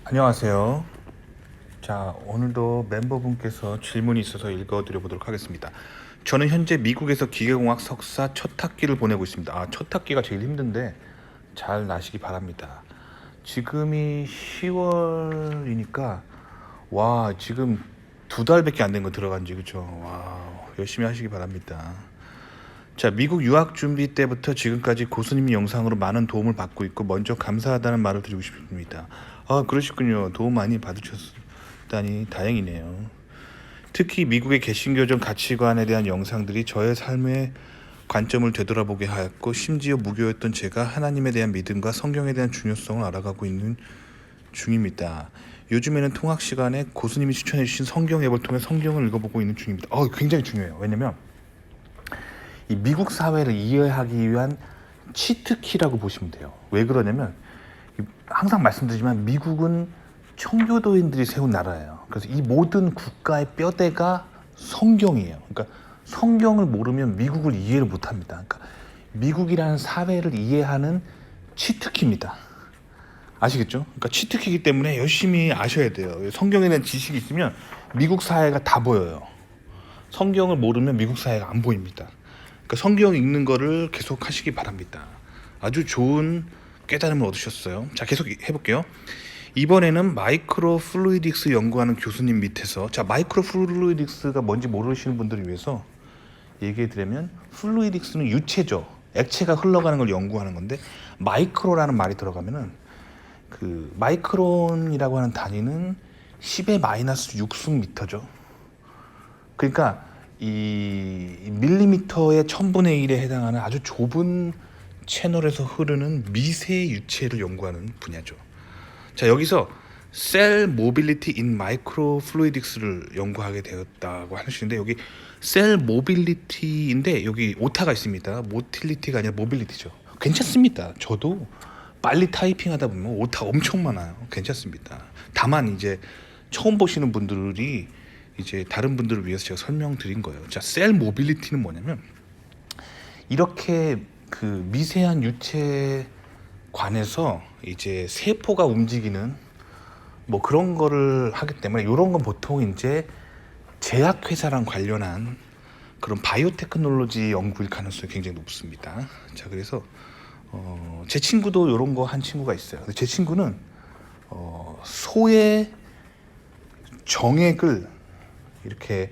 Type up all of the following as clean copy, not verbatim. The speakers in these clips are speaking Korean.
안녕하세요. 자, 오늘도 멤버분께서 질문이 있어서 읽어드려 보도록 하겠습니다. 저는 현재 미국에서 기계공학 석사 첫 학기를 보내고 있습니다. 첫 학기가 제일 힘든데 잘 나시기 바랍니다. 지금이 10월이니까 와, 지금 2달밖에 안 된 거 들어간 지, 그쵸? 와, 열심히 하시기 바랍니다. 자, 미국 유학 준비 때부터 지금까지 고수님 영상으로 많은 도움을 받고 있고 먼저 감사하다는 말을 드리고 싶습니다. 그러시군요. 도움 많이 받으셨다니 다행이네요. 특히 미국의 개신교적 가치관에 대한 영상들이 저의 삶의 관점을 되돌아보게 하였고 심지어 무교였던 제가 하나님에 대한 믿음과 성경에 대한 중요성을 알아가고 있는 중입니다. 요즘에는 통학 시간에 고수님이 추천해 주신 성경 앱을 통해 성경을 읽어보고 있는 중입니다. 굉장히 중요해요. 왜냐면 이 미국 사회를 이해하기 위한 치트키라고 보시면 돼요. 왜 그러냐면 항상 말씀드리지만 미국은 청교도인들이 세운 나라예요. 그래서 이 모든 국가의 뼈대가 성경이에요. 그러니까 성경을 모르면 미국을 이해를 못합니다. 그러니까 미국이라는 사회를 이해하는 치트키입니다. 아시겠죠? 그러니까 치트키이기 때문에 열심히 아셔야 돼요. 성경에 대한 지식이 있으면 미국 사회가 다 보여요. 성경을 모르면 미국 사회가 안 보입니다. 그러니까 성경 읽는 거를 계속 하시기 바랍니다. 아주 좋은 깨달음을 얻으셨어요. 자, 계속 해볼게요. 이번에는 마이크로 플루이딕스 연구하는 교수님 밑에서, 자, 마이크로 플루이딕스가 뭔지 모르시는 분들을 위해서 얘기해 드리면, 플루이딕스는 유체죠. 액체가 흘러가는 걸 연구하는 건데, 마이크로라는 말이 들어가면은 그 마이크론이라고 하는 단위는 10의 마이너스 6승미터죠. 그러니까 이 밀리미터의 1000분의 1에 해당하는 아주 좁은 채널에서 흐르는 미세 유체를 연구하는 분야죠. 자, 여기서 셀 모빌리티 인 마이크로 플루이딕스를 연구하게 되었다고 하시는데, 여기 셀 모빌리티인데 여기 오타가 있습니다. 모틸리티가 아니라 모빌리티죠. 괜찮습니다. 저도 빨리 타이핑하다 보면 오타 엄청 많아요. 괜찮습니다. 다만 이제 처음 보시는 분들이 이제 다른 분들을 위해서 제가 설명드린 거예요. 자, 셀 모빌리티는 뭐냐면 이렇게 그 미세한 유체 관해서 이제 세포가 움직이는 뭐 그런 거를 하기 때문에 이런 건 보통 이제 제약회사랑 관련한 그런 바이오테크놀로지 연구일 가능성이 굉장히 높습니다. 자, 그래서 제 친구도 이런 거 한 친구가 있어요. 제 친구는 소의 정액을 이렇게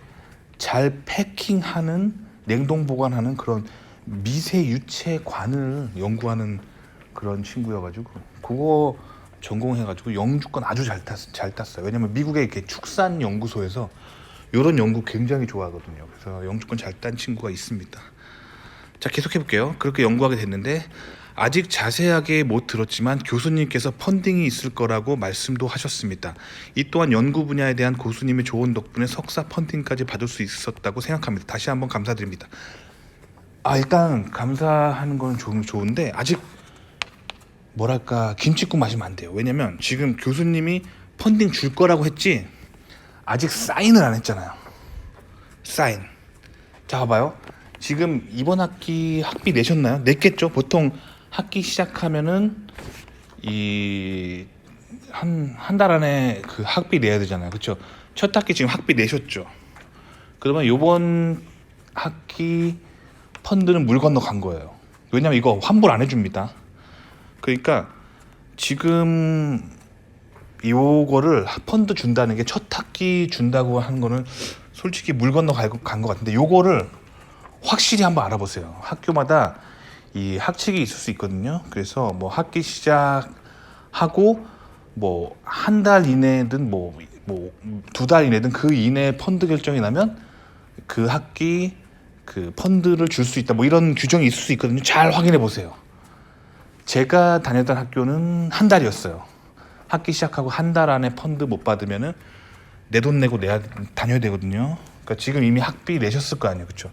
잘 패킹하는, 냉동 보관하는 그런 미세 유체관을 연구하는 그런 친구여가지고 그거 전공해가지고 영주권 아주 잘 땄어요. 왜냐면 미국의 이렇게 축산 연구소에서 이런 연구 굉장히 좋아하거든요. 그래서 영주권 잘 딴 친구가 있습니다. 자, 계속 해볼게요. 그렇게 연구하게 됐는데 아직 자세하게 못 들었지만 교수님께서 펀딩이 있을 거라고 말씀도 하셨습니다. 이 또한 연구 분야에 대한 교수님의 조언 덕분에 석사 펀딩까지 받을 수 있었다고 생각합니다. 다시 한번 감사드립니다. 일단 감사하는 건 좋은데 아직 뭐랄까 김칫국 마시면 안 돼요. 왜냐면 지금 교수님이 펀딩 줄 거라고 했지 아직 사인을 안 했잖아요. 사인. 자, 봐봐요. 지금 이번 학기 학비 내셨나요? 냈겠죠? 보통 학기 시작하면은 이 한 달 안에 그 학비 내야 되잖아요. 그렇죠? 첫 학기 지금 학비 내셨죠? 그러면 요번 학기 펀드는 물 건너 간 거예요. 왜냐면 이거 환불 안 해줍니다. 그러니까 지금 요거를 펀드 준다는 게 첫 학기 준다고 하는 거는 솔직히 물 건너 간 것 같은데, 요거를 확실히 한번 알아보세요. 학교마다 이 학칙이 있을 수 있거든요. 그래서 뭐 학기 시작하고 뭐 한 달 이내든 뭐 2달 이내든 그 이내에 펀드 결정이 나면 그 학기 그 펀드를 줄 수 있다, 뭐 이런 규정이 있을 수 있거든요. 잘 확인해 보세요. 제가 다녔던 학교는 한 달이었어요. 학기 시작하고 한 달 안에 펀드 못 받으면은 내 돈 내고 다녀야 되거든요. 그러니까 지금 이미 학비 내셨을 거 아니에요, 그렇죠?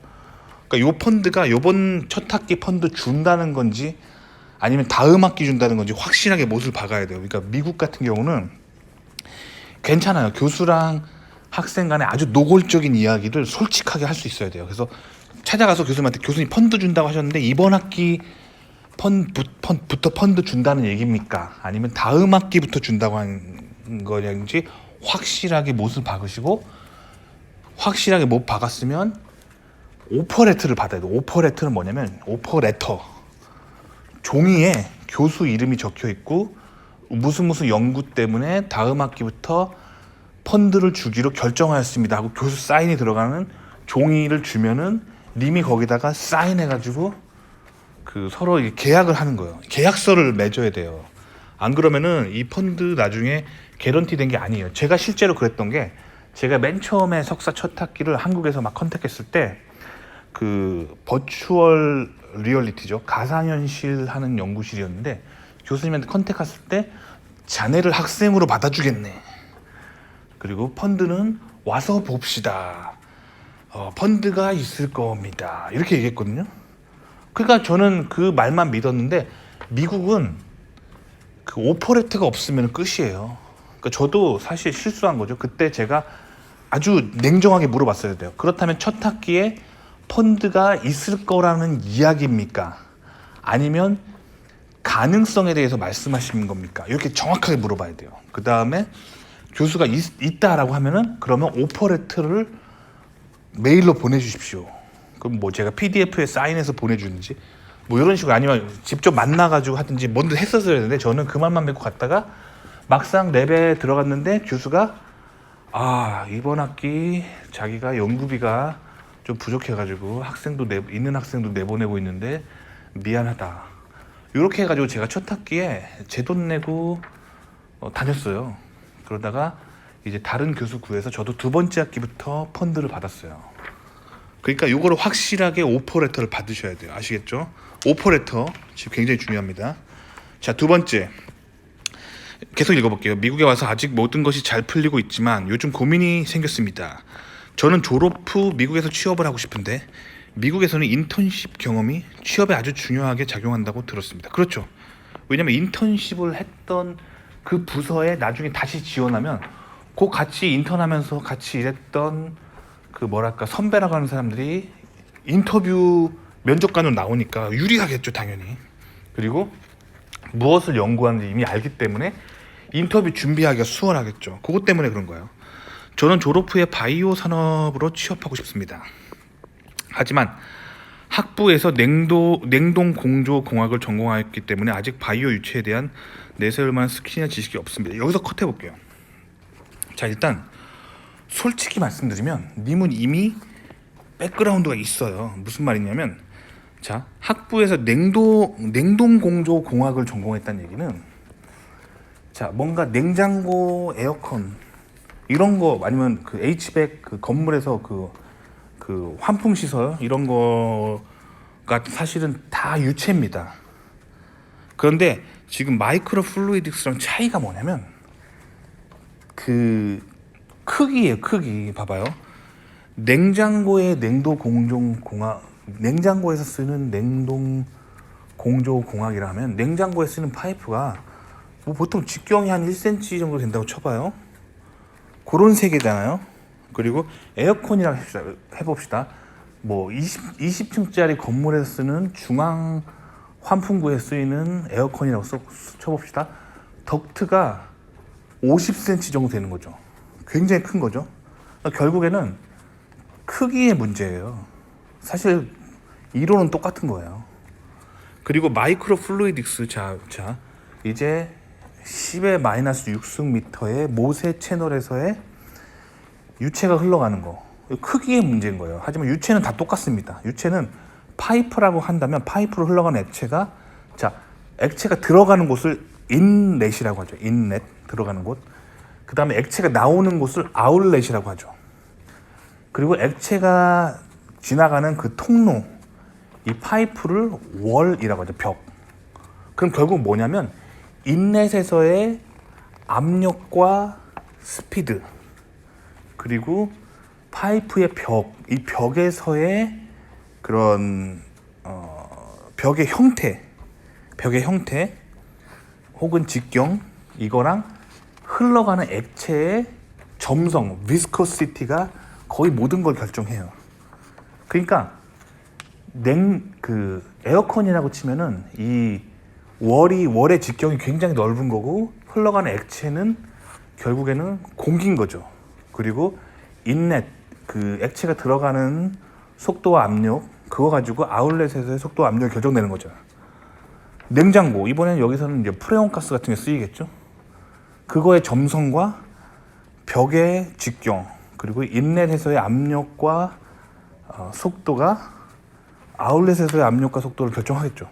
그러니까 요 펀드가 요번 첫 학기 펀드 준다는 건지 아니면 다음 학기 준다는 건지 확실하게 못을 박아야 돼요. 그러니까 미국 같은 경우는 괜찮아요. 교수랑 학생 간에 아주 노골적인 이야기를 솔직하게 할 수 있어야 돼요. 그래서 찾아가서 교수님한테 교수님 펀드 준다고 하셨는데 이번 학기 부터 펀드 준다는 얘기입니까? 아니면 다음 학기부터 준다고 한 거냐인지 확실하게 못을 박으시고, 확실하게 못 박았으면 오퍼레터를 받아야 돼요. 오퍼레터는 뭐냐면, 오퍼레터 종이에 교수 이름이 적혀 있고 무슨 연구 때문에 다음 학기부터 펀드를 주기로 결정하였습니다 하고 교수 사인이 들어가는 종이를 주면은 님이 거기다가 사인해가지고 그 서로 계약을 하는 거예요. 계약서를 맺어야 돼요. 안 그러면은 이 펀드 나중에 개런티 된 게 아니에요. 제가 실제로 그랬던 게, 제가 맨 처음에 석사 첫 학기를 한국에서 막 컨택했을 때 그 버추얼 리얼리티죠, 가상현실 하는 연구실이었는데, 교수님한테 컨택했을 때 자네를 학생으로 받아주겠네, 그리고 펀드는 와서 봅시다, 펀드가 있을 겁니다, 이렇게 얘기했거든요. 그러니까 저는 그 말만 믿었는데, 미국은 그 오퍼레트가 없으면 끝이에요. 그러니까 저도 사실 실수한 거죠. 그때 제가 아주 냉정하게 물어봤어야 돼요. 그렇다면 첫 학기에 펀드가 있을 거라는 이야기입니까? 아니면 가능성에 대해서 말씀하시는 겁니까? 이렇게 정확하게 물어봐야 돼요. 그 다음에 교수가 있다라고 하면은, 그러면 오퍼레터를 메일로 보내주십시오. 그럼 뭐 제가 PDF에 사인해서 보내주는지 뭐 이런 식으로, 아니면 직접 만나가지고 하든지 뭔들 했었어야 되는데, 저는 그 말만 믿고 갔다가 막상 랩에 들어갔는데 교수가 이번 학기 자기가 연구비가 좀 부족해가지고 있는 학생도 내보내고 있는데 미안하다, 이렇게 해가지고 제가 첫 학기에 제 돈 내고 다녔어요. 그러다가 이제 다른 교수 구해서 저도 두 번째 학기부터 펀드를 받았어요. 그러니까 이거를 확실하게 오퍼레터를 받으셔야 돼요. 아시겠죠? 오퍼레터 지금 굉장히 중요합니다. 자, 두 번째, 계속 읽어볼게요. 미국에 와서 아직 모든 것이 잘 풀리고 있지만 요즘 고민이 생겼습니다. 저는 졸업 후 미국에서 취업을 하고 싶은데, 미국에서는 인턴십 경험이 취업에 아주 중요하게 작용한다고 들었습니다. 그렇죠. 왜냐면 인턴십을 했던 그 부서에 나중에 다시 지원하면, 그 같이 인턴하면서 같이 일했던 그 선배라고 하는 사람들이 인터뷰 면접관으로 나오니까 유리하겠죠, 당연히. 그리고 무엇을 연구하는지 이미 알기 때문에 인터뷰 준비하기가 수월하겠죠. 그것 때문에 그런 거예요. 저는 졸업 후에 바이오 산업으로 취업하고 싶습니다. 하지만 학부에서 냉동 공조 공학을 전공하였기 때문에 아직 바이오 유체에 대한 내세울 만한 스킬이나 지식이 없습니다. 여기서 컷해 볼게요. 자, 일단 솔직히 말씀드리면 님은 이미 백그라운드가 있어요. 무슨 말이냐면, 자, 학부에서 냉동 공조 공학을 전공했다는 얘기는, 자, 뭔가 냉장고, 에어컨 이런 거, 아니면 그 H백 그 건물에서 그 환풍 시설 이런 거가 사실은 다 유체입니다. 그런데 지금 마이크로 플루이딕스랑 차이가 뭐냐면 그 크기예요. 크기 봐봐요. 냉장고의 냉동 공조 공학, 냉장고에서 쓰는 냉동 공조 공학이라면, 냉장고에 쓰는 파이프가 뭐 보통 직경이 한 1cm 정도 된다고 쳐봐요. 그런 세계잖아요. 그리고 에어컨이라고 해봅시다. 뭐 20층짜리 건물에서 쓰는 중앙 환풍구에 쓰이는 에어컨이라고 쳐봅시다. 덕트가 50cm 정도 되는 거죠. 굉장히 큰 거죠. 결국에는 크기의 문제예요. 사실 이론은 똑같은 거예요. 그리고 마이크로 플루이딕스, 자 이제 10의 마이너스 6승미터의 모세 채널에서의 유체가 흘러가는 거, 크기의 문제인 거예요. 하지만 유체는 다 똑같습니다. 유체는 파이프라고 한다면 파이프로 흘러가는 액체가, 자, 액체가 들어가는 곳을 인렛이라고 하죠. 인렛, 들어가는 곳. 그 다음에 액체가 나오는 곳을 아웃렛이라고 하죠. 그리고 액체가 지나가는 그 통로, 이 파이프를 월이라고 하죠. 벽. 그럼 결국 뭐냐면 인렛에서의 압력과 스피드, 그리고 파이프의 벽, 이 벽에서의 그런 벽의 형태 혹은 직경, 이거랑 흘러가는 액체의 점성, 비스코시티가 거의 모든 걸 결정해요. 그러니까 에어컨이라고 치면은 이 월의 직경이 굉장히 넓은 거고, 흘러가는 액체는 결국에는 공기인 거죠. 그리고 인렛, 그 액체가 들어가는 속도와 압력, 그거 가지고 아울렛에서의 속도와 압력이 결정되는 거죠. 냉장고, 이번에는 여기서는 이제 프레온 가스 같은 게 쓰이겠죠. 그거의 점성과 벽의 직경, 그리고 인렛에서의 압력과 속도가 아울렛에서의 압력과 속도를 결정하겠죠.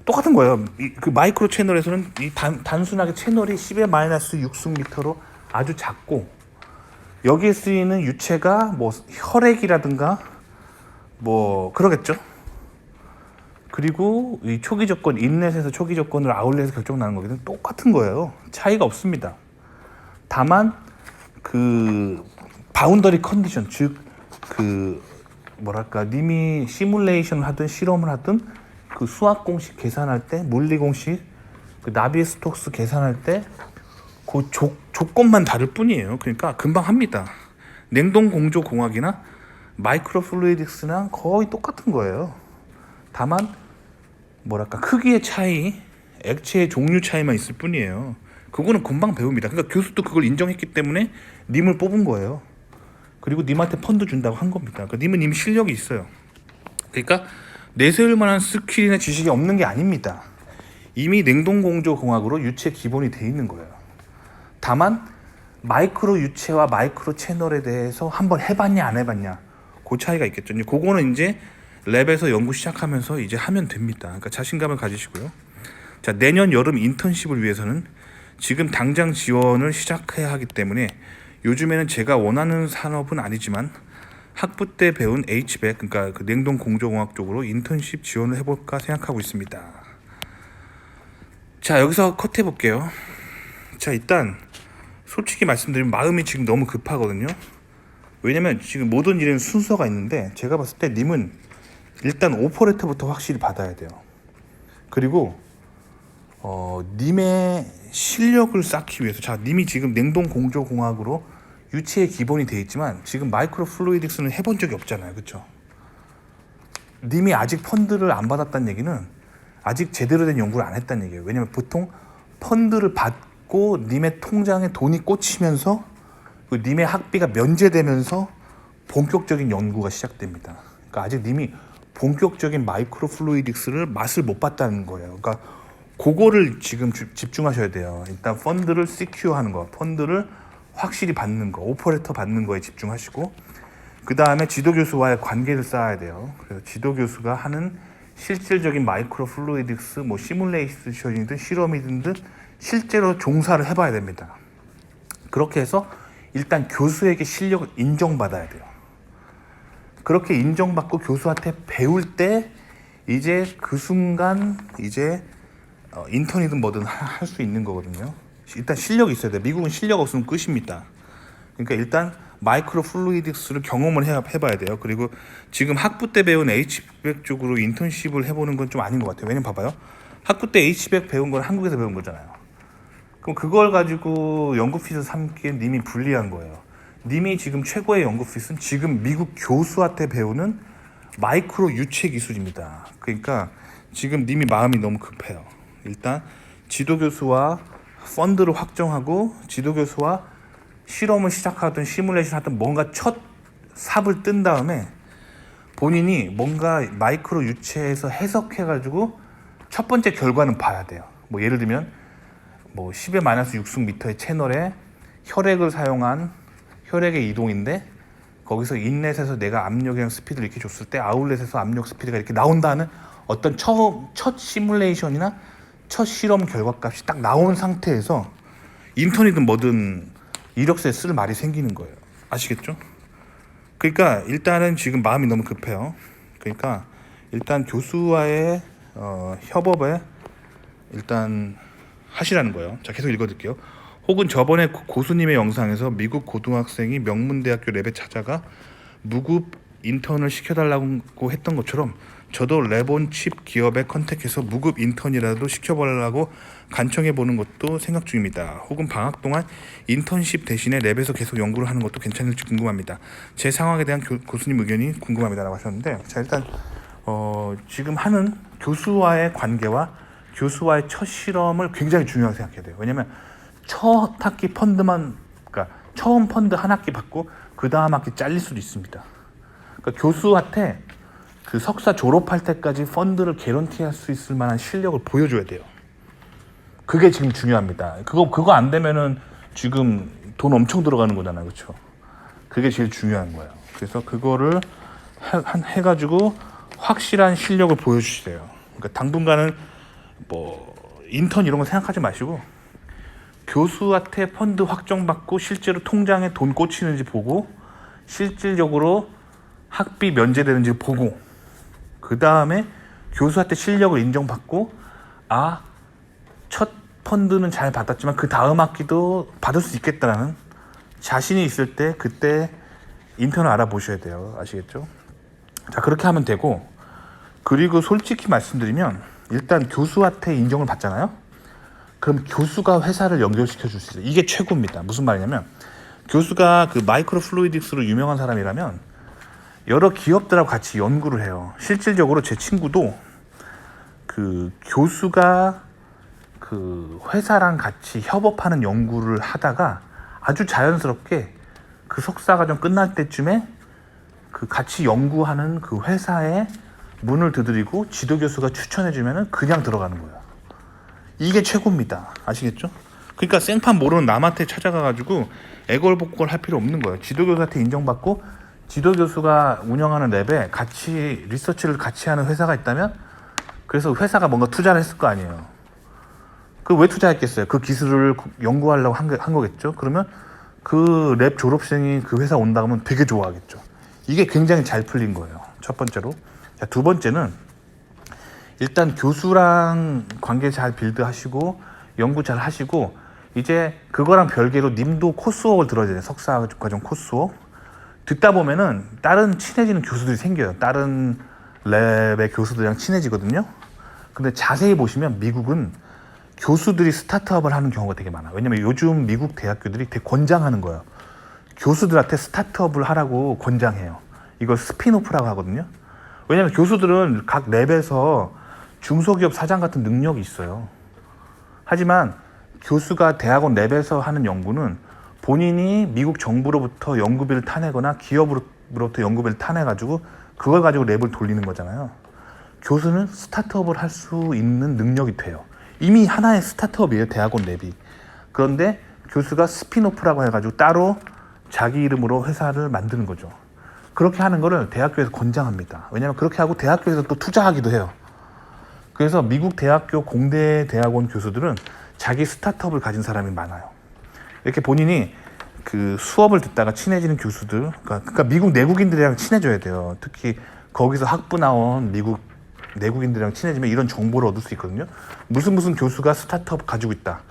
똑같은 거예요. 그 마이크로 채널에서는 단순하게 채널이 10의 마이너스 6승미터로 아주 작고, 여기에 쓰이는 유체가 뭐 혈액이라든가 뭐 그러겠죠. 그리고 이 초기 조건, 인렛에서 초기 조건을 아울렛에서 결정나는 거기는 똑같은 거예요. 차이가 없습니다. 다만 그 바운더리 컨디션, 즉 그 뭐랄까, 님이 시뮬레이션을 하든 실험을 하든 그 수학 공식 계산할 때, 물리 공식, 그 나비스톡스 계산할 때 그 조건만 다를 뿐이에요. 그러니까 금방 합니다. 냉동 공조 공학이나 마이크로 플루이딕스랑 거의 똑같은 거예요. 다만 뭐랄까, 크기의 차이, 액체의 종류 차이만 있을 뿐이에요. 그거는 금방 배웁니다. 그러니까 교수도 그걸 인정했기 때문에 님을 뽑은 거예요. 그리고 님한테 펀드 준다고 한 겁니다. 그러니까 님은 이미 실력이 있어요. 그러니까 내세울 만한 스킬이나 지식이 없는 게 아닙니다. 이미 냉동 공조 공학으로 유체 기본이 돼 있는 거예요. 다만 마이크로 유체와 마이크로 채널에 대해서 한번 해봤냐 안 해봤냐, 그 차이가 있겠죠. 그거는 이제 랩에서 연구 시작하면서 이제 하면 됩니다. 그러니까 자신감을 가지시고요. 자, 내년 여름 인턴십을 위해서는 지금 당장 지원을 시작해야 하기 때문에 요즘에는 제가 원하는 산업은 아니지만 학부 때 배운 HVAC, 그러니까 그 냉동 공조공학 쪽으로 인턴십 지원을 해볼까 생각하고 있습니다. 자, 여기서 컷 해볼게요. 자, 일단 솔직히 말씀드리면 마음이 지금 너무 급하거든요. 왜냐면 지금 모든 일에는 순서가 있는데, 제가 봤을 때 님은 일단 오퍼레이터부터 확실히 받아야 돼요. 그리고 님의 실력을 쌓기 위해서, 자, 님이 지금 냉동 공조 공학으로 유체의 기본이 돼 있지만 지금 마이크로 플루이딕스는 해본 적이 없잖아요. 그렇죠? 님이 아직 펀드를 안 받았다는 얘기는 아직 제대로 된 연구를 안 했다는 얘기예요. 왜냐면 보통 펀드를 받고 님의 통장에 돈이 꽂히면서 그 님의 학비가 면제되면서 본격적인 연구가 시작됩니다. 그러니까 아직 님이 본격적인 마이크로 플루이딕스를 맛을 못 봤다는 거예요. 그러니까 그거를 지금 집중하셔야 돼요. 일단 펀드를 시큐어하는 거, 펀드를 확실히 받는 거, 오퍼레이터 받는 거에 집중하시고, 그 다음에 지도교수와의 관계를 쌓아야 돼요. 그래서 지도교수가 하는 실질적인 마이크로 플루이딕스, 뭐 시뮬레이션이든 실험이든 실제로 종사를 해봐야 됩니다. 그렇게 해서 일단 교수에게 실력을 인정받아야 돼요. 그렇게 인정받고 교수한테 배울 때 이제 그 순간 이제 인턴이든 뭐든 할 수 있는 거거든요. 일단 실력이 있어야 돼요. 미국은 실력 없으면 끝입니다. 그러니까 일단 마이크로 플루이딕스를 경험을 해봐야 돼요. 그리고 지금 학부 때 배운 HVAC 쪽으로 인턴십을 해보는 건 좀 아닌 것 같아요. 왜냐면 봐봐요. 학부 때 HVAC 배운 건 한국에서 배운 거잖아요. 그럼 그걸 가지고 연구핏을 삼기엔 님이 불리한 거예요. 님이 지금 최고의 연구핏은 지금 미국 교수한테 배우는 마이크로 유체 기술입니다. 그러니까 지금 님이 마음이 너무 급해요. 일단 지도교수와 펀드를 확정하고 지도교수와 실험을 시작하든 시뮬레이션 하든 뭔가 첫 삽을 뜬 다음에 본인이 뭔가 마이크로 유체에서 해석해가지고 첫 번째 결과는 봐야 돼요. 뭐 예를 들면 뭐 10의 마이너스 6승미터의 채널에 혈액을 사용한 혈액의 이동인데, 거기서 인렛에서 내가 압력이랑 스피드를 이렇게 줬을 때 아울렛에서 압력 스피드가 이렇게 나온다는 어떤 첫 시뮬레이션이나 첫 실험 결과값이 딱 나온 상태에서 인턴이든 뭐든 이력서에 쓸 말이 생기는 거예요. 아시겠죠? 그러니까 일단은 지금 마음이 너무 급해요. 그러니까 일단 교수와의 협업에 일단 하시라는 거예요. 자, 계속 읽어드릴게요. 혹은 저번에 고수님의 영상에서 미국 고등학생이 명문대학교 랩에 찾아가 무급 인턴을 시켜달라고 했던 것처럼 저도 랩온칩 기업에 컨택해서 무급 인턴이라도 시켜보려고 간청해보는 것도 생각 중입니다. 혹은 방학 동안 인턴십 대신에 랩에서 계속 연구를 하는 것도 괜찮을지 궁금합니다. 제 상황에 대한 교수님 의견이 궁금합니다 라고 하셨는데, 자, 일단 지금 하는 교수와의 관계와 교수와의 첫 실험을 굉장히 중요하게 생각해야 돼요. 왜냐면 첫 학기 펀드만, 그러니까 처음 펀드 한 학기 받고 그 다음 학기 잘릴 수도 있습니다. 그러니까 교수한테 그 석사 졸업할 때까지 펀드를 개런티할 수 있을 만한 실력을 보여줘야 돼요. 그게 지금 중요합니다. 그거 안 되면은 지금 돈 엄청 들어가는 거잖아요, 그렇죠? 그게 제일 중요한 거예요. 그래서 그거를 해가지고 확실한 실력을 보여주세요. 그러니까 당분간은 뭐 인턴 이런 거 생각하지 마시고 교수한테 펀드 확정받고 실제로 통장에 돈 꽂히는지 보고 실질적으로 학비 면제되는지 보고 그 다음에 교수한테 실력을 인정받고 첫 펀드는 잘 받았지만 그 다음 학기도 받을 수 있겠다라는 자신이 있을 때 그때 인턴을 알아보셔야 돼요. 아시겠죠? 자, 그렇게 하면 되고, 그리고 솔직히 말씀드리면 일단 교수한테 인정을 받잖아요. 그럼 교수가 회사를 연결시켜 줄 수 있어요. 이게 최고입니다. 무슨 말이냐면 교수가 그 마이크로 플루이딕스로 유명한 사람이라면 여러 기업들하고 같이 연구를 해요. 실질적으로 제 친구도 그 교수가 그 회사랑 같이 협업하는 연구를 하다가 아주 자연스럽게 그 석사과정 끝날 때쯤에 그 같이 연구하는 그 회사에 문을 두드리고 지도교수가 추천해주면 그냥 들어가는 거예요. 이게 최고입니다. 아시겠죠? 그러니까 생판 모르는 남한테 찾아가가지고 애걸복걸 할 필요 없는 거예요. 지도교수한테 인정받고 지도교수가 운영하는 랩에 같이 리서치를 같이 하는 회사가 있다면 그래서 회사가 뭔가 투자를 했을 거 아니에요. 그 왜 투자했겠어요? 그 기술을 연구하려고 한 거겠죠? 그러면 그 랩 졸업생이 그 회사 온다 하면 되게 좋아하겠죠. 이게 굉장히 잘 풀린 거예요. 첫 번째로. 자, 두 번째는 일단 교수랑 관계 잘 빌드하시고 연구 잘 하시고 이제 그거랑 별개로 님도 코스웍을 들어야 돼요. 석사 과정 코스웍. 듣다 보면은 다른 친해지는 교수들이 생겨요. 다른 랩의 교수들이랑 친해지거든요. 근데 자세히 보시면 미국은 교수들이 스타트업을 하는 경우가 되게 많아요. 왜냐면 요즘 미국 대학교들이 되게 권장하는 거예요. 교수들한테 스타트업을 하라고 권장해요. 이걸 스핀오프라고 하거든요. 왜냐면 교수들은 각 랩에서 중소기업 사장 같은 능력이 있어요. 하지만 교수가 대학원 랩에서 하는 연구는 본인이 미국 정부로부터 연구비를 타내거나 기업으로부터 연구비를 타내가지고 그걸 가지고 랩을 돌리는 거잖아요. 교수는 스타트업을 할 수 있는 능력이 돼요. 이미 하나의 스타트업이에요, 대학원 랩이. 그런데 교수가 스핀오프라고 해가지고 따로 자기 이름으로 회사를 만드는 거죠. 그렇게 하는 거를 대학교에서 권장합니다. 왜냐하면 그렇게 하고 대학교에서 또 투자하기도 해요. 그래서 미국 대학교 공대 대학원 교수들은 자기 스타트업을 가진 사람이 많아요. 이렇게 본인이 그 수업을 듣다가 친해지는 교수들, 그러니까 미국 내국인들이랑 친해져야 돼요. 특히 거기서 학부 나온 미국 내국인들이랑 친해지면 이런 정보를 얻을 수 있거든요. 무슨 교수가 스타트업 가지고 있다.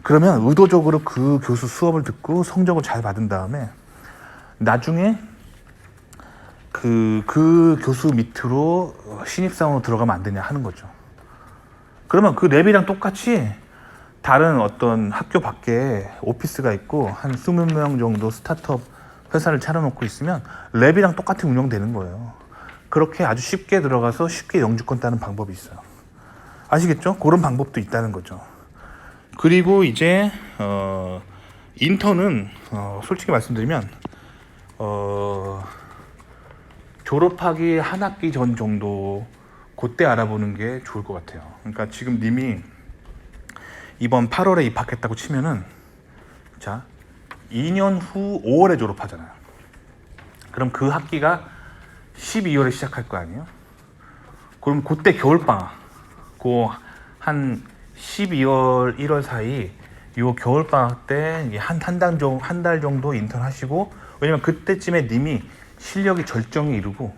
그러면 의도적으로 그 교수 수업을 듣고 성적을 잘 받은 다음에 나중에 그 교수 밑으로 신입사원으로 들어가면 안 되냐 하는 거죠. 그러면 그 랩이랑 똑같이 다른 어떤 학교 밖에 오피스가 있고 한 20명 정도 스타트업 회사를 차려놓고 있으면 랩이랑 똑같이 운영되는 거예요. 그렇게 아주 쉽게 들어가서 쉽게 영주권 따는 방법이 있어요. 아시겠죠? 그런 방법도 있다는 거죠. 그리고 이제 인턴은 솔직히 말씀드리면 졸업하기 한 학기 전 정도 그때 알아보는 게 좋을 것 같아요. 그러니까 지금 님이 이번 8월에 입학했다고 치면은 자 2년 후 5월에 졸업하잖아요. 그럼 그 학기가 12월에 시작할 거 아니에요? 그럼 그때 겨울방학 그 한 12월 1월 사이 요 겨울방학 때 한 달 정도 인턴 하시고 왜냐면 그때쯤에 님이 실력이 절정에 이르고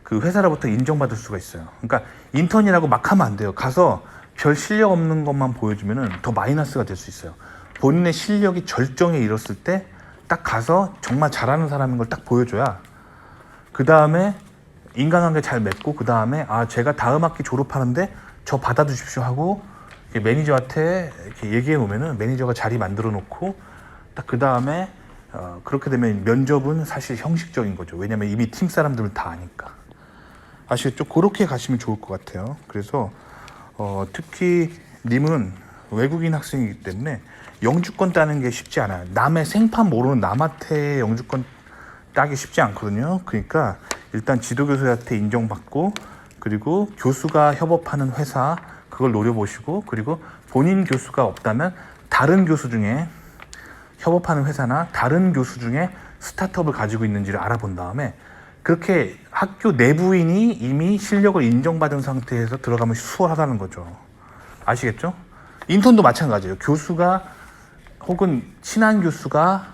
그 회사로부터 인정받을 수가 있어요. 그러니까 인턴이라고 막 하면 안 돼요. 가서 별 실력 없는 것만 보여주면은 더 마이너스가 될 수 있어요. 본인의 실력이 절정에 이뤘을 때 딱 가서 정말 잘하는 사람인 걸 딱 보여줘야 그 다음에 인간관계 잘 맺고 그 다음에 제가 다음 학기 졸업하는데 저 받아주십시오 하고 매니저한테 이렇게 얘기해 놓으면은 매니저가 자리 만들어 놓고 딱 그 다음에 그렇게 되면 면접은 사실 형식적인 거죠. 왜냐면 이미 팀 사람들은 다 아니까. 아시겠죠? 그렇게 가시면 좋을 것 같아요. 그래서 특히 님은 외국인 학생이기 때문에 영주권 따는 게 쉽지 않아요. 남의 생판 모르는 남한테 영주권 따기 쉽지 않거든요. 그러니까 일단 지도교수한테 인정받고, 그리고 교수가 협업하는 회사 그걸 노려보시고, 그리고 본인 교수가 없다면 다른 교수 중에 협업하는 회사나 다른 교수 중에 스타트업을 가지고 있는지를 알아본 다음에, 그렇게 학교 내부인이 이미 실력을 인정받은 상태에서 들어가면 수월하다는 거죠. 아시겠죠? 인턴도 마찬가지예요. 교수가 혹은 친한 교수가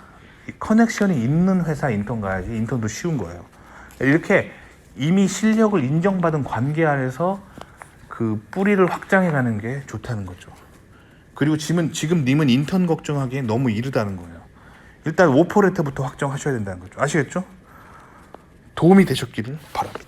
커넥션이 있는 회사 인턴 가야지 인턴도 쉬운 거예요. 이렇게 이미 실력을 인정받은 관계 안에서 그 뿌리를 확장해 가는 게 좋다는 거죠. 그리고 지금 님은 인턴 걱정하기엔 너무 이르다는 거예요. 일단 오퍼레터부터 확정하셔야 된다는 거죠. 아시겠죠? 도움이 되셨기를 바랍니다.